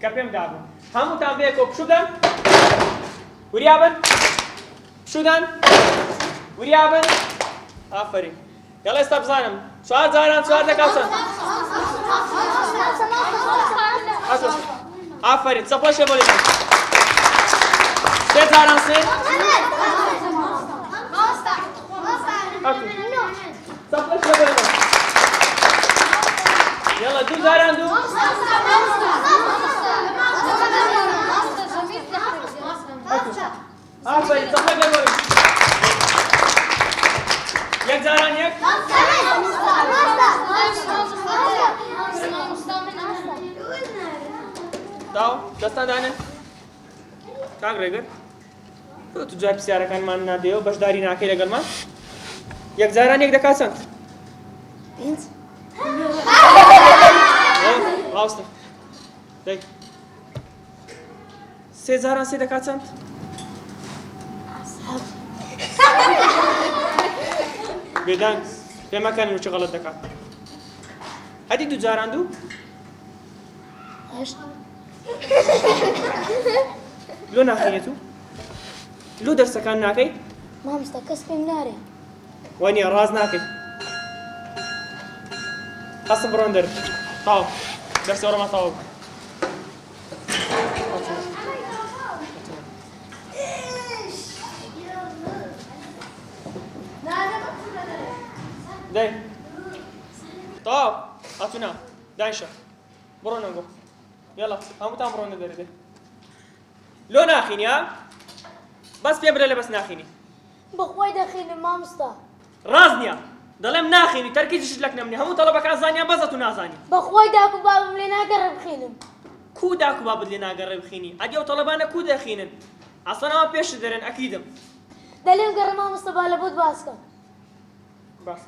کە پێم دابن هەمووتان بەیەکەوە پشودەن وریابن پشودەن وریابن ئافرین یاڵێ ئێستا بزانم چوار جاران چوار دەکات چەند ئافرین چەپۆشێ بۆ لێدەن سێ جاران سێ چەپۆشێ بۆ لێدەن يلا دو زاران دو آفرین صفحه ببریم یک زاران یک داو دستا دانه کاک ڕێگر تو جای پرسیارەکانمان نادێەوە بەشداری ناکەی لەگەڵمان یک زاران یک دەکات چەند پێنج ڕاستە دەی سێ جاران سێ دەکات چەند بێدەنگ پێمەکەن و چ غەڵەت دەکات هەدی دوو جاران دوو لۆ ناخەیە تو لۆ دەرسەکان ناکەی مامۆستا کەس پێم نارێ وانە ڕاز ناکەی هەستم بڕۆن دەر تاو دەرسی وەرەما تاوە دەی تاو هاتوونا دانیشە بڕۆ نەنگۆ یاڵا هەمووتان بڕۆنە دەرێ دەی لۆ ناخینی ها بەس پێ برە لە بەس ناخینی بەخوای دەخینم مامۆستا ڕاز نییە دەڵێم ناخینی تەرکیزیش لەک نەمنی هەموو تەڵەبەکان زانیان بەزە تو نازانی بەخوای داک و بابم لێ ناگەڕێ بخینم کو داک و بابت لێ ناگەڕێ بخینی ئەدی ئەو تەڵەبانە کو دەخینن ئەسڵەن ئەوە پێشت دەرێن ئەکیدم دەلێم گەڕێ مامۆستا با لە بۆت باسکە باس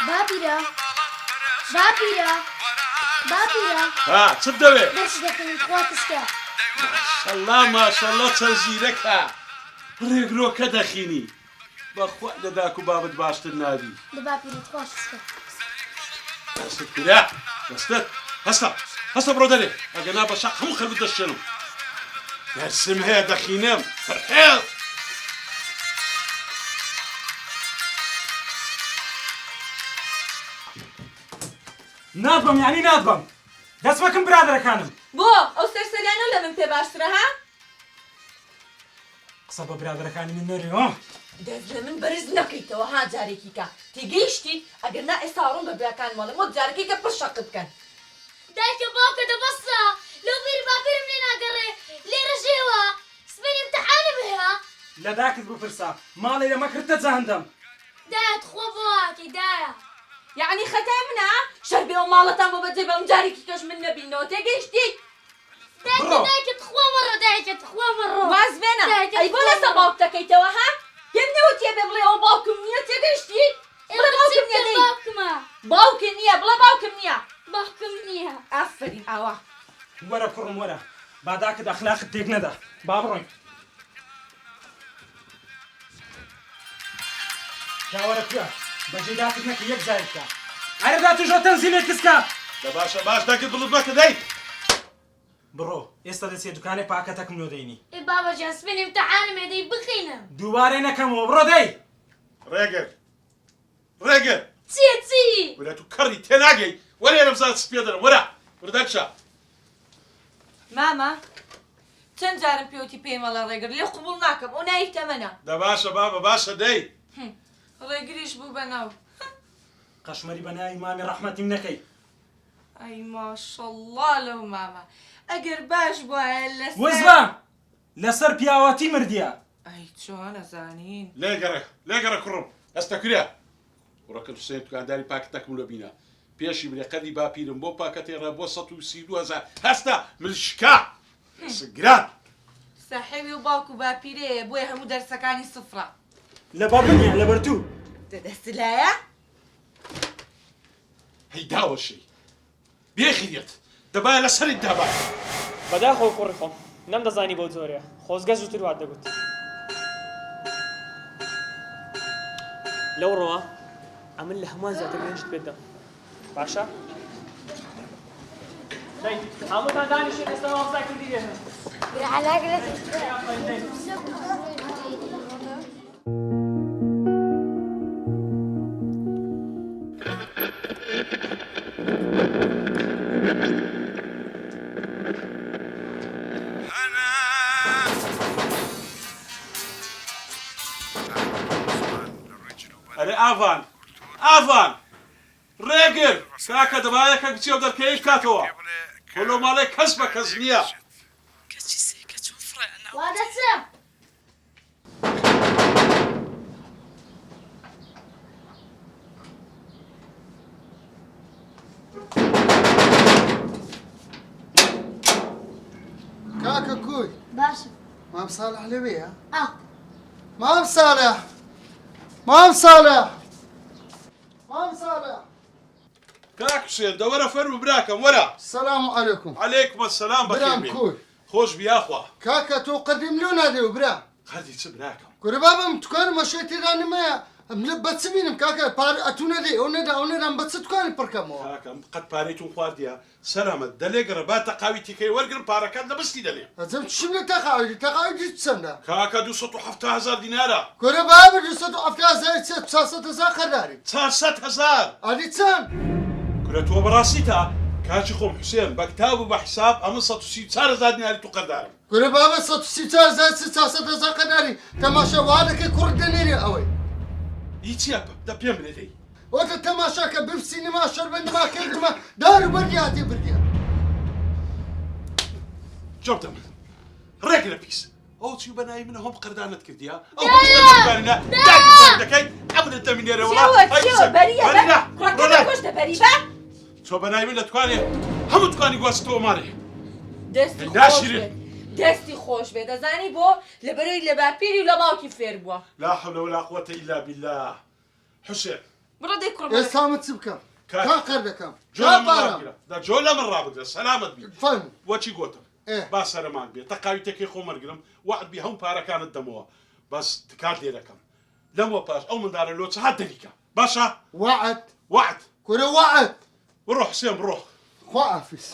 باپیرە باپیرە باپیرە ها چ دەوێت دەرسی دەکەین خوا تشکە ماشەڵڵا ماشەڵڵا چەند زیرەکە ڕێگرۆکە دەخینی بەخوا لە داک و بابت باشتر نابی لە باپیرە خوا تشکە دەستت کرا دەستت هەستا هەستا بڕۆ دەرێ ئەگەنا بە شەق هەموو خەڵبت دەشێنم دەرسم هەیە دەخینم فەرحێڵ ناتبم یعنی ناتبم دەست بەکەم برادەرەکانم بۆ ئەو سەرسەریانە لە من پێ باشترە ها قسە بە برادەرەکانی من نەڕێەوە دەست لە من بەرز نەکەیتەوە ها جارێکی کە تێگەیشتی ئەگەر نا ئێستا ڕوون بە براکان ماڵم وەک جارێکی کە پڕشەق بکەن دایکە باوکە دەبەستە لەو بیر باپیرم لێ ناگەڕێ لێرە ژێوە سبەی امتحانم هەیە لە داکت بپرسا ماڵی لەمە کردە جەهەندەم دایت خۆ بۆواکی دایە یعنی خەتای منە شەر بێ ئەو ماڵەتان بۆ بەجێ بەم جارێکی کەش من نەبینەوە تێگەیشتی دایکت خۆ مەڕۆ دایکت خۆ مەڕۆ واز بێنە ئەی بۆ لەسە باوک دەکەیتەوە ها پێم نەوتیە بێ بڵێ ئەو باوکم نییە تێگەیشتی بڵێ باوکم نییە دەی باوکمە باوکم نییە بڵێ باوکم نییە باوکم نییە ئافرین ئاوا وەرە کوڕم وەرە با داکت ئەخلاقت تێک نەدا با بڕۆین جاوەرە کوێ بەجێ داکت نەکە یەک جارێکە ئەرە دا توژۆ تەنزیلێ کسکە لە باشە باش داکت بڵت مەکە دەی بڕۆ ئێستا دەچێت دوکانێ پاکەتەکم لۆ دەینی ای بابا جان سبەی امتحانم هەیە دەی بخینم دووبارەی نەکەمەوە بڕۆ دەی ڕێگر ڕێگر چییە چی وەرە تو کەڕی تێناگەی وەرە لەمزان سپێ دەرم وەرە وردەکشە ماما چەند جارم پێوتی پێی مەڵە ڕێگر لێ قوبوڵ ناکەم ئەو نایی تەمەنە دە باشە بابە باشە دەی ڕێگریش بوو بەناو قەشمەری بە ناوی مامی ڕەحمەتیم نەکەی ئەی ماشەڵڵا لەو ماما ئەگەر باش بواە لەسەر وەزبە لەسەر پیاوەتی مردیە ئەی چۆن ئەزانین لێگەڕە کوڕم هەستە کرا وڕەکە حوسێن دوکانداری پاکەتەکەم لە بینە پێشی برێقەدی باپیرم بۆ پاکەتێڕە بۆ 132,000 هەستا ملشکا سگران ساحێوی و باوک و باپیرەیە بۆیە هەموو دەرسەکانی سفرە لە بابنیە لە بەرتوو دەدەستلایە هەی داوەشەی بێخیرێت دەبایە لەسەری دابای بەداخەوە کوڕی خۆم نەمدەزانی بۆ زۆرە خۆزگە زووتر وات دەگوت لەو ڕۆوە ئەمن لە هەمووان زیاتر گەنجت پێت دەم باشە؟ دەی هەمووتان دانیشتن ئێستا مامۆستا کردی بێنن على قلت ئەرێ ئاڤان ئاڤان ڕێگر کاکە دەبایەکە بچێ و دەرکەی کاتەوە کۆلۆ ماڵێ کەس بە کەس نییە وهذا سم كاكا كوي باشا ما بصالح لبيها اه ما بصالح ما بصالح ما بصالح کاک حوسێن دەوەرە فەرمو براکەم وەرە السلام عليكم عەلەیکم السەلام برام بەخێر كوي خۆش بیاخوا كاكا تو قدم لنا ديو برا قەدی چ براکەم كوري بابا متكون مشيتي راني ما ملبت سبينم كاكا بار اتونا دي اونا بس تكون بركمو کاکەم قەت پارەیتون خواردیە سەلامەت دەلێگەڕە با تەقاوی تیکەی وەرگرم پارەکەت لەبستی دەلێ زعما شنو تقاعد تسنى کاکە 270,000 دینارە كوري بابا جسد افتا زي 600 خداري 400,000 ادي تسان کورە تۆ بەڕاستی تا کاچی خۆم حوسێن بە کتاب و بە حساب ئەمە 134,000 دیناری تو قەردارم كوري بابا 600 زي 600 خداري تماشا وهذا كورد دنيري اوي هیچیە دە پێم لێ دەی وقت التماشا كبيب سينما شربن ما كنت ما دارو بردياتي برديات جۆبدەم ڕێک لە پیس ئەو چی بەناوی منە هۆم قەردانت کردیە ئەو دەکارینە دەکەی ئەمنت دەمینێرە تۆ بەناوی من لە توانێ هەموو توانی گواستەوە ماڵێ دەستی خۆش بێ دەزانی بۆ لەبەرەوەی لە باپیری و لە باوکی فێر بووە لا حول ولا قوة إلا بالله حسين بڕۆ دەی کوڕ يا سامت سبكم كا قردكم جۆلە من ڕابگرە دا جۆلە من ڕابگرە سەلامت بی فهم وەچی گۆتم إيه. با سەرمان بێ تەقاوی تێکەی خۆمەرگرم وعد بی هەموو پارەکانت دەمەوە بەس تکات لێ دەکەم لەمەوە پاش ئەو منداڵە لۆ چەهات دەریکە باشە وعد وعد كوري وعد بڕۆ حسێن بڕۆ خوافس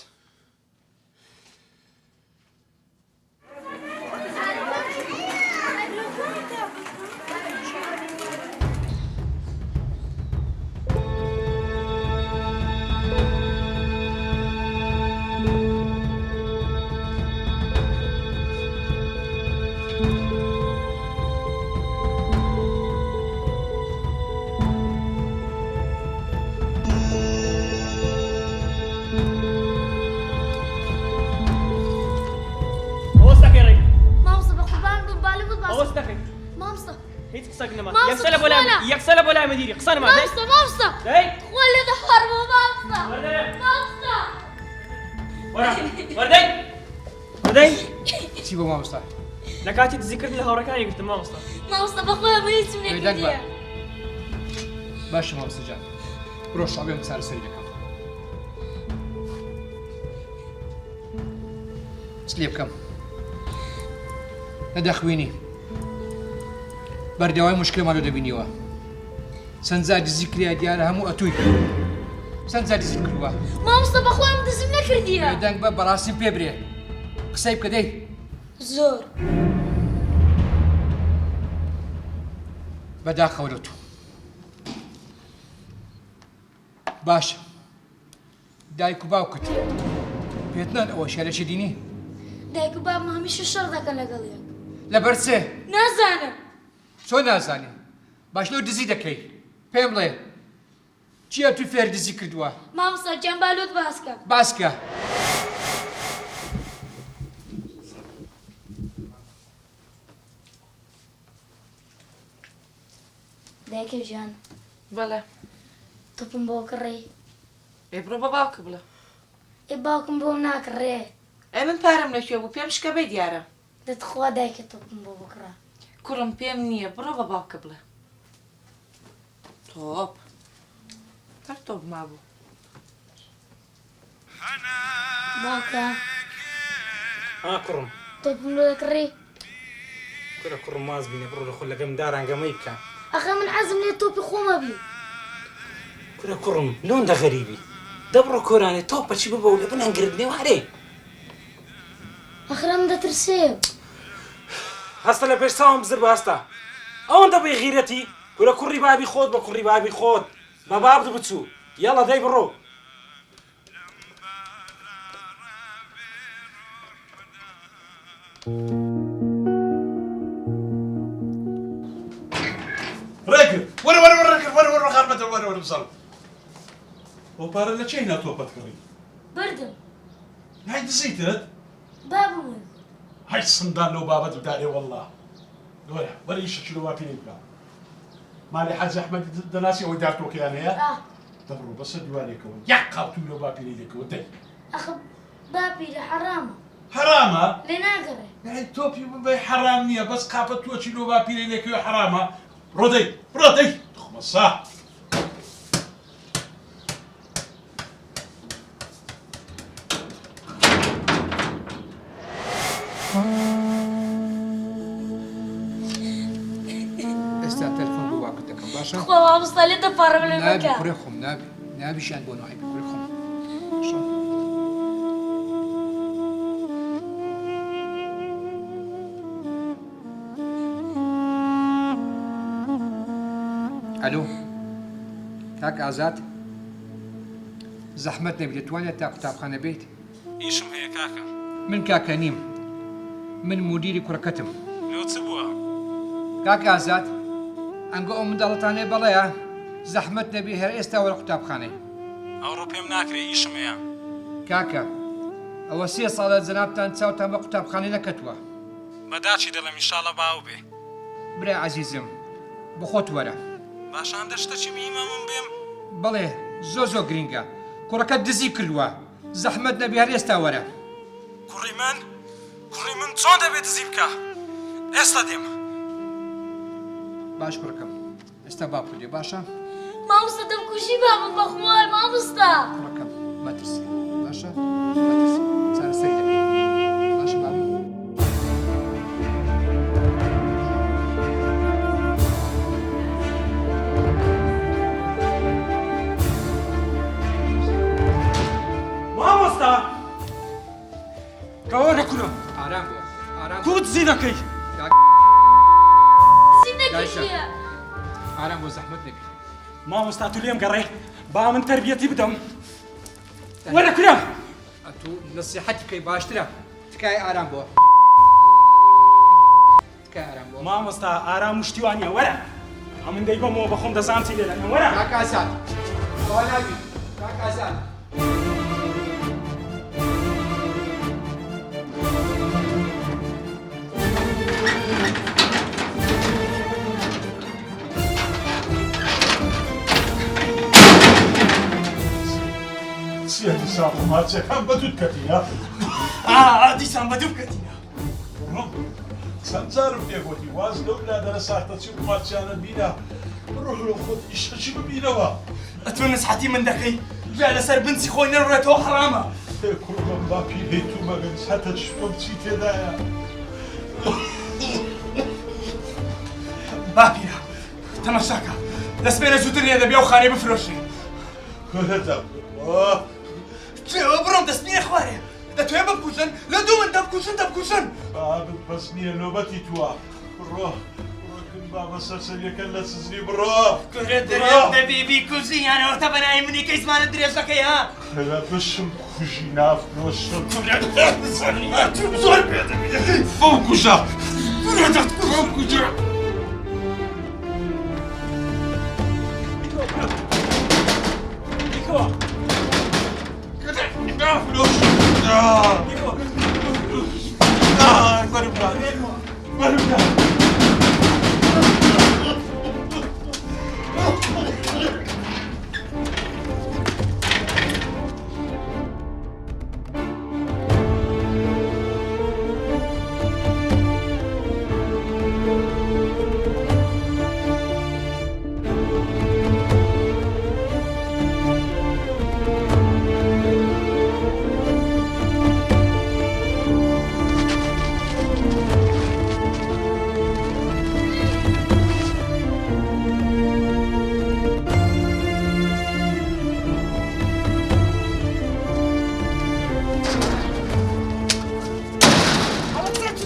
هیچ قسەك نەما یەکسەلە بۆ لای مەدیری قسە نەما مامستا دەی ولا ظهر مو مامستا مامستا وەردەی وەردەی چی بۆ مامۆستا لە کاتی دزیکردن لە هاوڕەکانی گرتم مامۆستا مامستا بەخۆی من هیچم نەکردیە باشە مامۆستا جان بڕۆ شەڵێم چارەسەری دەکەم چ لێ بکەم نەدەخوێنی بەردەوای مشکلێمانۆ دەبینیوە چەندجار دزی کریا دیارە هەموو ئەتووی چەندجار دزی کردووە مامستا بەخۆی من دزم نەکردیە دەنگ بە بەڕاستی پێ برێ قسەی بکە دەی زۆر بەداخەوە تو باشە دایک و باوکت پێت نان ئەوە شارێکی دینی دایک و بابم هەمیشە شەڕ دەکەن لەگەڵیان لەبەر چێ نازانم چۆن نازانێ باش لەو دزی دەکەی پێم بڵێ چییە تو فێر دزی کردووە مامستا جەمبالوت باسکە باسکە دایکە ژیان بەڵێ تۆپم بۆ کڕێ ئێ بڕۆ بە باوکە بڵێ ئێ باوکم بۆم ناکڕێ ئێ من پارەم لەکوێ بوو پێم شکە بێ دیارە دەتخوا دایکە تۆپم بۆ بکڕە کوڕم پێم نییە بڕۆ بە باوکە بڵێ تۆپ هەر تۆپ مابوو باوکە کوڕم تۆ پملۆ دەکڕی کورە کوڕم ماز بینە بڕۆ لە خۆ لەگەم دارانگەمەی بکە ئەخە من عەزم لێ تۆپی خۆمە بی کورە کوڕم لۆندە غەریبی دەبڕۆ کۆرانێ تۆپەچی ببە و لە بنەنگردنێ وارێ ئەخرا من دەترسێ هەستە لە پێش چاوم بزر بە هەستە ئەوەندە بێ غیرەتی کورە کوڕی بابی خۆت بە کوڕی بابی خۆت بە بابد بچوو یاڵە دەی بڕۆ ڕێکرد وەرە خارمەتە وەرە بزەڵ ئەو پارە لە چی ناتۆپەت کڕی بردم هاي دزیتت بابم هاي سندان لەو بابەت بدارێ وەڵڵا گۆرە وەرە ئیشە چلۆوا پێی بکە مالی حەج ئەحمەد دەناسی ئەوەی دارتۆکیان هەیە دەبڕۆ بەسەر دیوارێکەوە یەک قاوتوی لەو باپیرەی دێکەوە دەی ئەخە باپی لە حەرامە حرامە لێ ناگەڕێ یعنی تۆپی ببێ حرام نییە بەس قاپە تۆچی لەو باپیرەی دێکەوە حرامە ڕۆدەی تخمەسا ئێستا تەلفۆن بۆ واکت دەکەم باشە؟ خۆ مامۆستا لێ دەپارڕە لێ نابی مەکە کوڕێ خۆم نابیشان بۆ نەوەی کوڕێ خۆم باشە؟ ئەلۆ کاک ئازاد زەحمەت نەبی دەتوانێت تا قوتابخانە بێیت؟ ئیشم هەیە کاکە من کاکە نیم من مدیری کوڕەکەتم لۆ چ بووە؟ کاک ئازاد ئەنگە ئەو منداڵەتانێ بەڵەیە زەحمەت نەبی هەر ئێستا وەرە قوتابخانەی ئەوڕۆ پێم ناکرێ ئیشم هەیە کاکە ئەوە 3 ساڵە جەنابتان چاوتان بە قوتابخانەی نەکەتووە بەداچی دەڵێم ئینشاڵە باو بێ برای عەزیزم بخۆت وەرە باشان دەشتەچی بیمە من بێم بەڵێ زۆ گرینگە کوڕەکەت دزی کردووە زەحمەت نەبی هەر ئێستا وەرە کوڕی من چۆن دەبێت دزی بکە ئێستا دێم باش کوڕەکەم ئێستا باکو دێ باشە مامۆستا دەمکوژی بابم بەخوای مامۆستا کوڕەکەم مەترسی باشە مەترسی چارەسەری دەکەی باشە بابە مامۆستا کەوە نەکوونە ئارام بۆ ئارام تو دزی دەکەی زیندەکیشیە ئارام بۆ زەحمەت نەبی مامۆستا تو لێم گەڕێ با من تەربیەتی بدەم وەرە کورە ئەتوو نەسیحەتی بکەی باشترە تکای ئارام بۆ تکای ئارام بۆ مامۆستا ئارام شتیوانیە وەرە ئەمن دەی بەمەوە بەخۆم دەزانم چی لێ دەکەم وەرە کاک ئازاد بەوا نابی کاک ئازاد سیەتی ساقماچەکان بەدوت کەتیە دیسان بەدوو بکەتینە چەند جارم پێگوتی واز لەو لادەرە ساختەچی قماچیانە بینە ڕۆح لە خۆت ئیشەچی ببینەوە ئەتۆ نسحەتی من دەکەی بیا لەسەر بنچی خۆی نەڕێتەوە حرامە کوڕم باپی هەیت و مەگەن هەتە چۆم چی تێدایە باپیرە تەماشاکە دەستپێرە زووتر نیە دەبێ و خانەی بفرۆشێ گۆرەدە توێوە بڕۆم دەستپێرە خوارێ دەتوێ بکوژن لە دوو من دەبکوژن بابت بەس نییە نۆبەتی تووە بڕۆ ڕۆکن بابە سەرسەریەکە لە سزنی بڕۆ گورە دەرێت دەبێ بیکوژی یانەوەتە بەنای منی کەی زمانە درێژەکەی ها لە بشم خوژی نافرۆشم زۆر پێدەبێت فەو کوژە فەو کوژە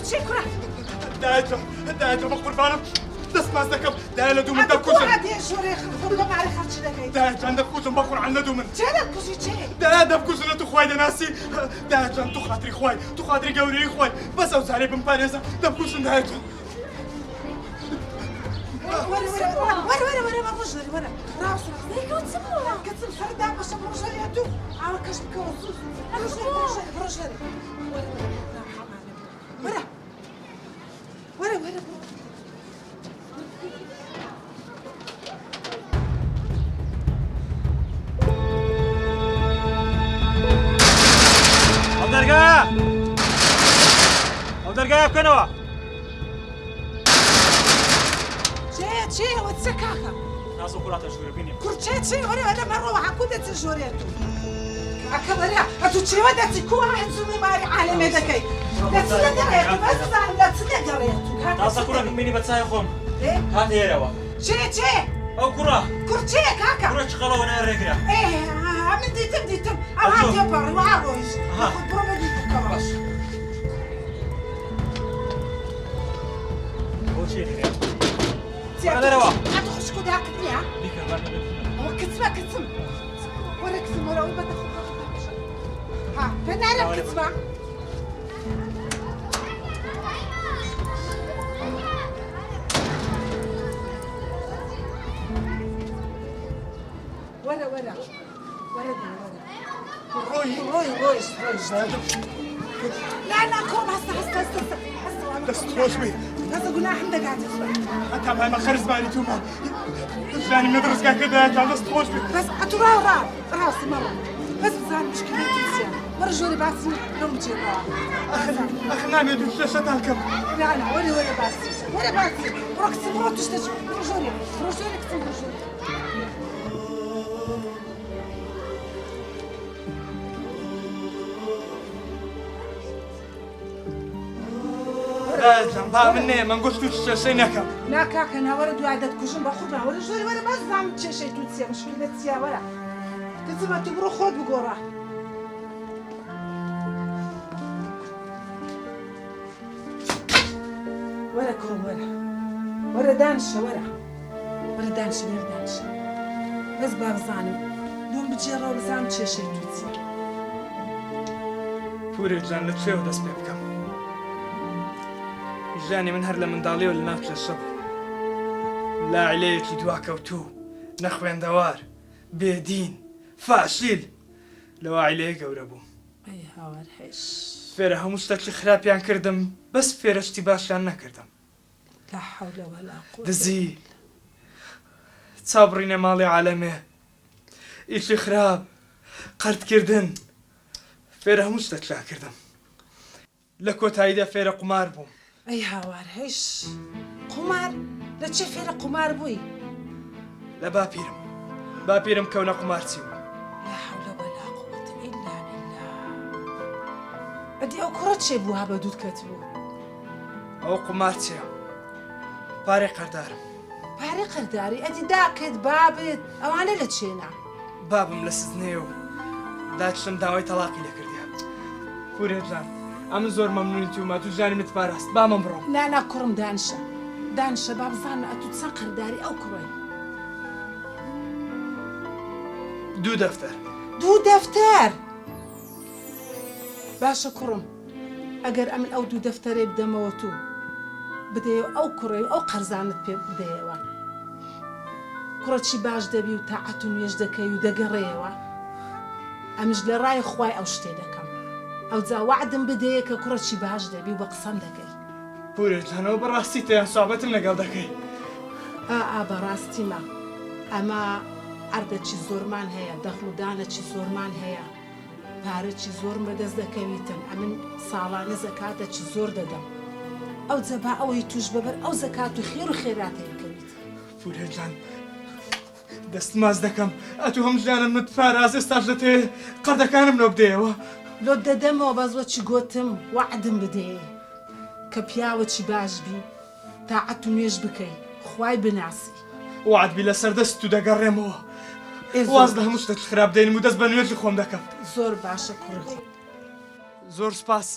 چی کرا دایجا بە قوربانم دەست ماز دەکەم دای لە دوو من دەکوژم هادی شوری خود لە ماری خەرچ دەکەی دایجان دەکوژم بە قورعان لە دوو من چێ دەکوژی چێ دا دەبکوژنە تو خوای دەناسی دایجان تو خاتری خوای تو خاتری گەورەی خوای بەس ئەو جارێ بمپارێزە دەبکوژن دایجان وەرە ڕۆژەری وەرە ڕاست کەچم سەردا بەشە ڕۆژەریە دوو ئاوە کەش بکەوە زوو ڕۆژەری وەرە ئەو دەرگایە بکەنەوە چێ ئەوە چە کاکە نازۆ کوڕاتە ژوورە بینێ کورچێ چێ وەرە لەمەڕەوە هەکوو دەچ ژۆرێت کاکە وەرە ئەتو چێوە دەچی کووە هەچوونی ماری عالێمێ دەکەی دەچ دەگەڕێت بەزانم دەچ دەگەڕێت تاسە کوڕە بینی بە چای خۆم هات هێرەوە چێ ئەو کوڕە کورچێ کاکە کوڕە چقەڵەوە نەڕێگرە من دیتم ئەو هاتیە پەڕی وها ڕۆیش بڕۆ بەدی بکەوەش بۆ چێ دەرەوە ئەتو خوشکو داکردنیە ئەوە کچم وەرە کچم وەرە ئەوی بەدە ها پێنارم کچمە وەرە ڕۆیش لا کۆم هەستە دەست خۆش بێ هەستە گوناحم دەگاتە هەتا مامە خەرزمانی تومە ژانی منە دڕستگا کردایەتان دەست خۆش بێ بەس ئەتو ڕاستی مەڵە بەس بزان مشکلێتی چییە وەرە ژۆری باسی لەم بچێتەوە ئەخ نامێت شەشەتان کەم وەرە باسی بڕۆ کچم بڕۆ توش دەچ ڕۆژۆری کچم ڕۆژۆری دایجان با من نێ من گوشت و شەشەی نەکەم ناکاکە ناوەرە دوای دەتکوژم بە خودم وەرە ژۆری وەرە باز زانم چێشەی تو چییە مشکلێت چییە وەرە کچمە تو بڕۆ خۆت بگۆڕە وەرە کوڕم وەرە دانشە وەرە دانشە بەس با بزانم دوم بجێڕەوە بزانم چێشەی تو چییە پورێکجان لە کوێوە دەست پێ بکەم ژانی من هەر لە منداڵیەوە لە ناو کێشە بوو لاعیلەیەکی دواکەوتوو نەخوێندەوار بێدین فاشیل لەوە عیلەیە گەورە بوو ئەی هاوار هێش فێرە هەموو شتێکی خراپیان کردم بەس فێرەشتی باشیان نەکردم لا حول ولا قوة دزی چاوبڕینە ماڵی عالەمێ ئیشی خراپ قەرتکردن فێرە هەموو شتێکیان کردم لە کۆتاییدا فێرە قومار بووم ئەی هاوار هێش قومار لە چه فێرە قومار بووی لە باپیرم کەونە قومارچی بوو لا حول ولا قوة إلا بالله ئەدی ئەو کوڕە چێ بوو ها بە دوود کەت بوو ئەو قومارچیە پارەی قەردارم پارەی قەرداری ئەدی داکەت بابت ئەوانە لە چێنە بابم لە سزنێ و داچشم داوای تەلاقی لێکردیە پورێجان ئەمن زۆر مەمنونی تومە تو ژانی متپاراست با من بڕۆم نانا کوڕم دانشە با بزانە ئەتو چەند قەرداری ئەو کوڕی دوو دەفتەر باشە کوڕم ئەگەر ئەمن ئەو دوو دەفتەرێ بدەمەوە تو بدەیە ئەو کوڕی ئەو قەرزانت پێ بدەیەوە کوڕەچی باش دەبی و تاعەت و نوێژ دەکەی و دەگەڕێەوە ئەمش لە ڕای خوای ئەو شتێ دەکەم ئەو جا وعدم بدەیە کە کوڕەچی باش دەبی و بە قسەم دەکەی پورێجانەوە بەڕاستی تیان سوابەتم لەگەڵ دەکەی بەڕاستیمە ئەمە ئەردەچی زۆرمان هەیە دەخڵودانەچی زۆرمان هەیە پارەی زۆرم بەدەست دەکەویتن ئەمن ساڵانە زەکاتەکی زۆر دەدەم ئەو جەبا ئەوەی توش بەبەر ئەو زەکات و خێر و خێراتەیە بکەویت پورێجان دەست ماز دەکەم ئەتو هەم ژیانم متپاراز ئێستاش دەتێ قەردەکانم لۆ بدەیەوە لۆ دەدەمەوە بە زۆرچی گۆتم وعدم بدەیە کە پیاوەکی باش بی تاعەت و نوێژ بکەی خوای بناسی وعدبی لەسەر دەست و دەگەڕێمەوە واز لە هەموو شتێک خراپ دێنم و دەست بە نوێژی خۆم دەکەم زۆر باشە کوڕی زۆر سپاس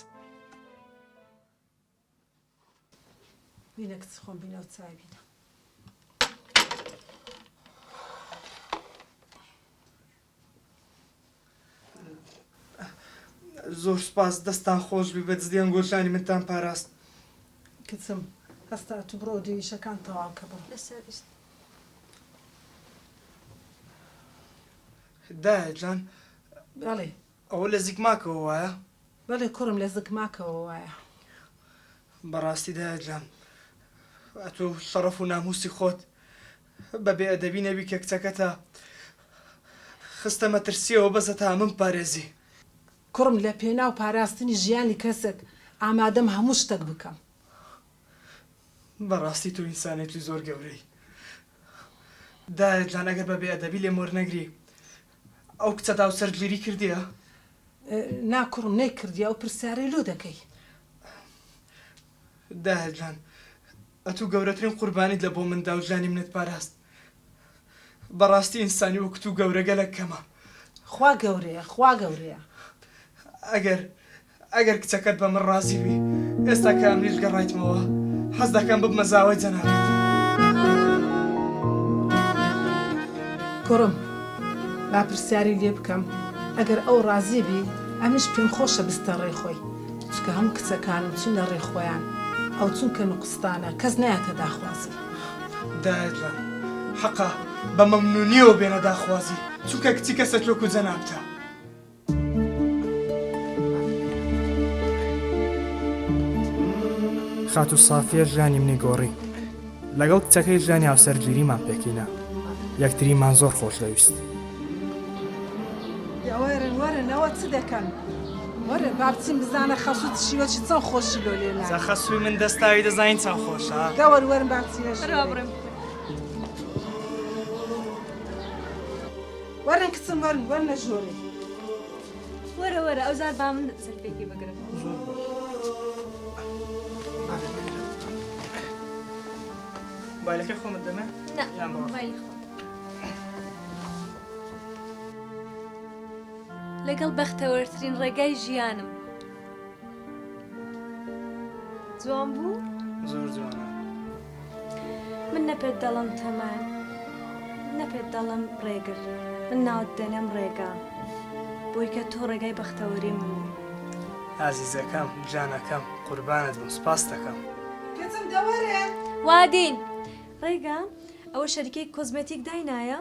بینە کچ خۆم بینە و چای بینە. زۆر سپاس دەستان خۆش بی بە جدیان گۆشانی منتان پاراست. کچم هەستا تو بڕۆ دێویشەکان تەواو کە بڕۆ. دایە جان بەڵێ ئەوە لە زیک ماکەوە وایە؟ بەڵێ کوڕم لە زک ماکەوە وایە. بەڕاستی دایە جان ئەتۆ شەڕەف و ناموسی خۆت بە بێئەدەبی نەبی کە کچەکەتە خستە مەترسیەوە بەسە تا من پارێزی. کوڕم لە پێنا و پاراستنی ژیانی کەسێک ئامادەم هەموو شتێک بکەم. بەڕاستی تو ئینسانێکی زۆر گەورەی. دایە جان ئەگەر بە بێئەدەبی لێم وەرنەگری ئەو کچەدا و سەرگیری کردیە؟ نا کوڕم نەیکردیە ئەو پرسیارەی لۆ دەکەی. دایە جان ئەتوو گەورەترین قوربانیت لە بۆ مندا و ژانی منت پاراست. بەڕاستی ئینسانی وەکو تو گەورە گەلێک کەمە. خوا گەورەیە خوا گەورەیە. ئەگەر کچەکەت بە من ڕازی بی ئێستا کە ئەمریش گەڕایتمەوە حەز دەکەم ببمە زاوای جەنابەت. کوڕم با پرسیاری لێ بکەم ئەگەر ئەو ڕازی بی ئەمیش پێم خۆشە بستە ڕێخۆی چکە هەموو کچەکانم چون لە ڕێخۆیان ئەو چونکە نوقستانە کەس نایەتە داخوازی. دایە جان حەقا بە مەمنونیەوە بێنە داخوازی چونکە کچی کەسێک وەکو جەنابتە. خات و سافیە ژانی منی گۆڕی لەگەڵ کچەکەی ژانی هاوسەرگیریمان پێکینە یەکتریمان زۆر خۆش دەویست. وەرن وەرنەوە چ دەکەن؟ وەرە با بچین بزانە خەسووت شیوەکی چەند خۆشی لۆ لێنا. جا خەسووی من دەستاوی دەزانین چەند خۆشە. گەوەر وەرن با بچینە ژێر. وەرن کچم وەرن وەرنە ژۆرێ. وەرە وەرە ئەو زار با من سەرپێکی بگرم. مۆبایلەکەی خۆمت دەمێ؟ نا مۆبایلی خۆم. لەگەڵ بەختەوەرترین ڕێگای ژیانم. جوان بوو؟ زۆر جوانە. من نەپێت دەڵم تەمان، نەپێت دەڵم ڕێگر، من ناوت دەنێم ڕێگا، بۆی کە تۆ ڕێگای بەختەوەریم بوو. ئازیزەکەم، جانەکەم، قوربانت بم، سپاس دەکەم. کەچم دەوەرێ. وادین. ڕێگا ئەوە شەریکەی کۆزمەتیک داینایە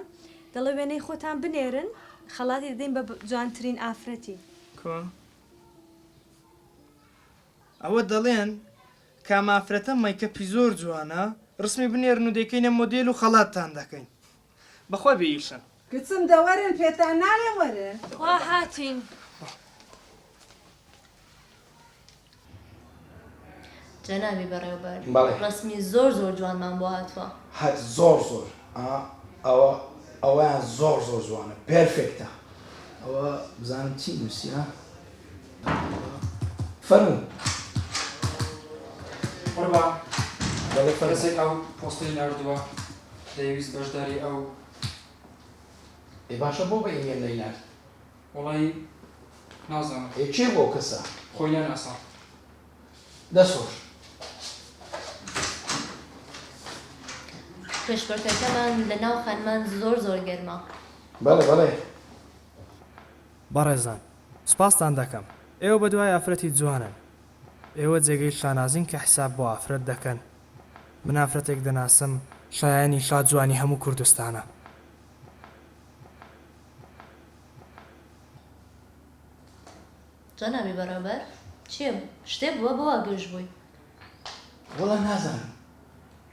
دەڵێ وێنەی خۆتان بنێرن خەڵاتی دەدەین بە جوانترین ئافرەتی. کۆ ئەوە دەڵێن کامافرەتە مەیکەپی زۆر جوانە ڕسمی بنێرن و دەیکەینە مۆدێل و خەڵاتتان دەکەین. بەخۆی بێیشن. کچم دەوەرن پێتان ناڵێ وەرن. وا هاتین. جەنابی بەڕێوەبەر بەڵێ. ڕسمی زۆر زۆر جوانمان بۆ هاتووە. هەر زۆر ئەوەیان زۆر جوانە پێرفێکتە. ئەوە بزانم چی نووسیە؟ فەرموو. قوربان بەڵێ فەرموو. کەسێک ئەو پۆستەی ناردووە دەیویست بەشداری ئەو. ئێ باشە بۆ بە ئیمێل نەینارد؟ وەڵی نازانم. چێ بۆ کەسە؟ خۆی نەناسا. دەسۆش. پێشکەوتەکەمان لە ناو خانمان زۆر گەرمە. بەڵێ. بەڕێزان، سپاستان دەکەم. ئێوە بە دوای ئافرەتی جوانن. ئێوە جێگەی شانازین کە حساب بۆ ئافرەت دەکەن. من ئافرەتێک دەناسم شایانی شاد جوانی هەموو کوردستانە. جەنابی بەڕێوەبەر چییە شتێک بووە بۆ گەشت بووی؟ وەڵا نازانم.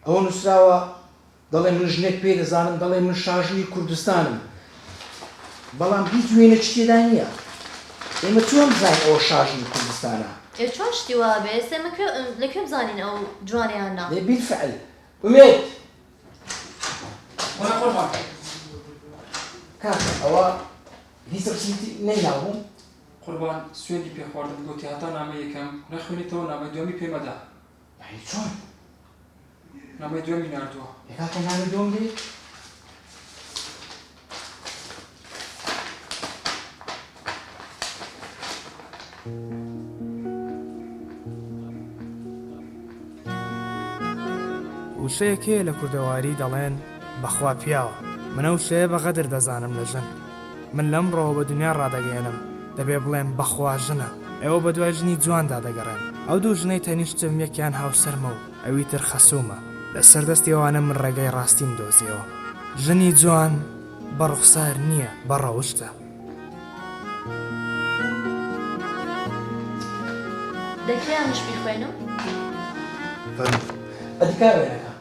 ئەوە نووسراوە دەڵێ من ژنێک پێ دەزانم دەڵێ من شاژنی کوردستانم. بەڵام هیچ وێنە شتێدا نییە. ئێمە چۆن بزانین ئەوە شاژنی کوردستانە؟ چۆن شتی وا بێ ئێستا لەکوێ بزانین ئەو جوانیاننا؟ بالفعل. ئومێد وەڵا قوربان کاکە ئەوە هیچ ڕسمیتی نەیناوم؟ قوربان سوێندی پێخواردن گوتی هەتا نامە یەکەم نەخوێنیتەوە نامەی دووەمی پێمەدا. چۆن؟ نامەی دووەمی ناردووە. کاکە نامەی دووەم دێ؟ وشەیەکەیە لە کوردەواری دەڵێن بەخوا پیاوە منە وشەیە بە غەدر دەزانم لە ژن من لەمڕۆ بە دنیا ڕادەگەێنم دەبێ بڵێم بەخوا ژنە ئێوە بە دوای ژنی جواندا دەگەڕێن ئەو دوو ژنەی تەنیشتم یەکیان هاوسەرمە و ئەوی تر خەسوومە لە سەردەستیەوانە من ڕێگەی ڕاستیم دۆزیەوە ژنی جوان بە ڕوخسار نییە بە ڕەوشتە دەکرێ ئەمش بیخوێنم؟ ئەدی کارێنەکە